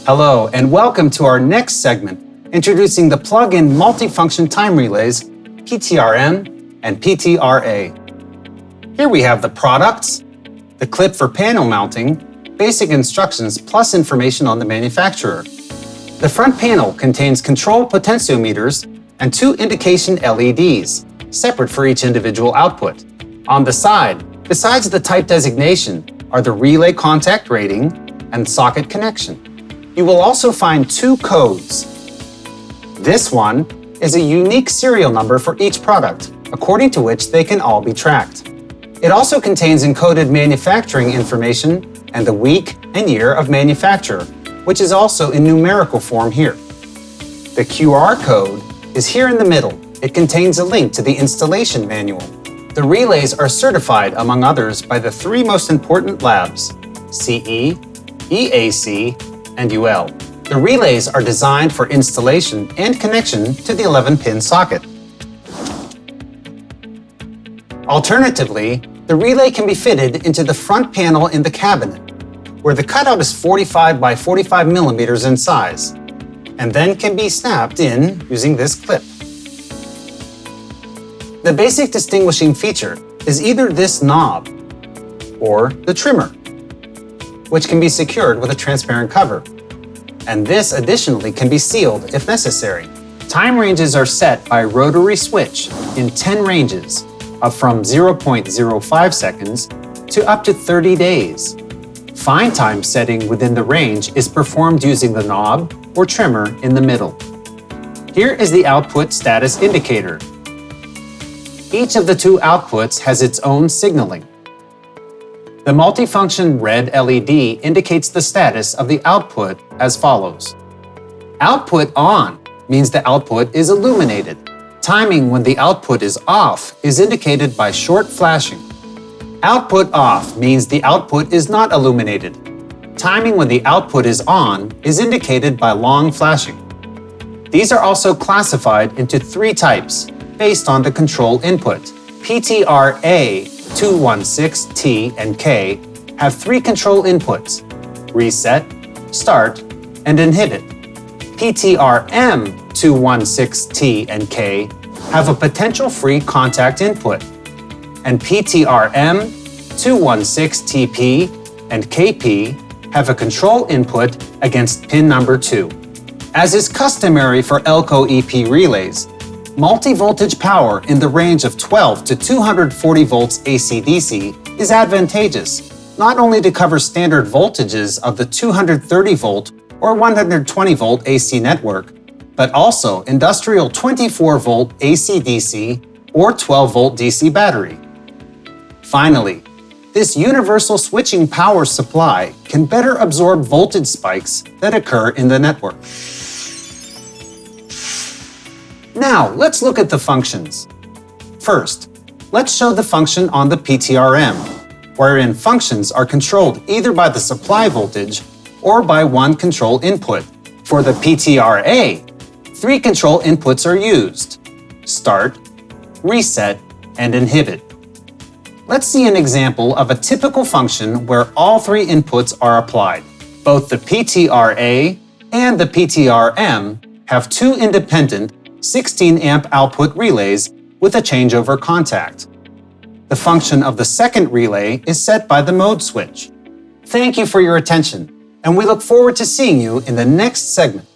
Hello, and welcome to our next segment, introducing the plug-in multifunction time relays, PTRM and PTRA. Here we have the products, the clip for panel mounting, basic instructions plus information on the manufacturer. The front panel contains control potentiometers and 2 indication LEDs, separate for each individual output. On the side, besides the type designation, are the relay contact rating and socket connection. You will also find 2 codes. This one is a unique serial number for each product, according to which they can all be tracked. It also contains encoded manufacturing information and the week and year of manufacture, which is also in numerical form here. The QR code is here in the middle. It contains a link to the installation manual. The relays are certified, among others, by the 3 most important labs, CE, EAC, and UL. The relays are designed for installation and connection to the 11-pin socket. Alternatively, the relay can be fitted into the front panel in the cabinet, where the cutout is 45 by 45 millimeters in size, and then can be snapped in using this clip. The basic distinguishing feature is either this knob or the trimmer, which can be secured with a transparent cover. And this additionally can be sealed if necessary. Time ranges are set by a rotary switch in 10 ranges of from 0.05 seconds to up to 30 days. Fine time setting within the range is performed using the knob or trimmer in the middle. Here is the output status indicator. Each of the 2 outputs has its own signaling. The multifunction red LED indicates the status of the output as follows. Output on means the output is illuminated. Timing when the output is off is indicated by short flashing. Output off means the output is not illuminated. Timing when the output is on is indicated by long flashing. These are also classified into 3 types based on the control input. PTRA 216T and K have 3 control inputs: reset, start, and inhibit. PTRM 216T and K have a potential-free contact input, and PTRM 216TP and KP have a control input against pin number 2. As is customary for ELKO EP relays, multi-voltage power in the range of 12 to 240 volts AC/DC is advantageous, not only to cover standard voltages of the 230 volt or 120 volt AC network, but also industrial 24 volt AC/DC or 12 volt DC battery. Finally, this universal switching power supply can better absorb voltage spikes that occur in the network. Now, let's look at the functions. First, let's show the function on the PTRM, wherein functions are controlled either by the supply voltage or by one control input. For the PTRA, 3 control inputs are used: start, reset, and inhibit. Let's see an example of a typical function where all 3 inputs are applied. Both the PTRA and the PTRM have 2 independent 16 amp output relays with a changeover contact. The function of the second relay is set by the mode switch. Thank you for your attention, and we look forward to seeing you in the next segment.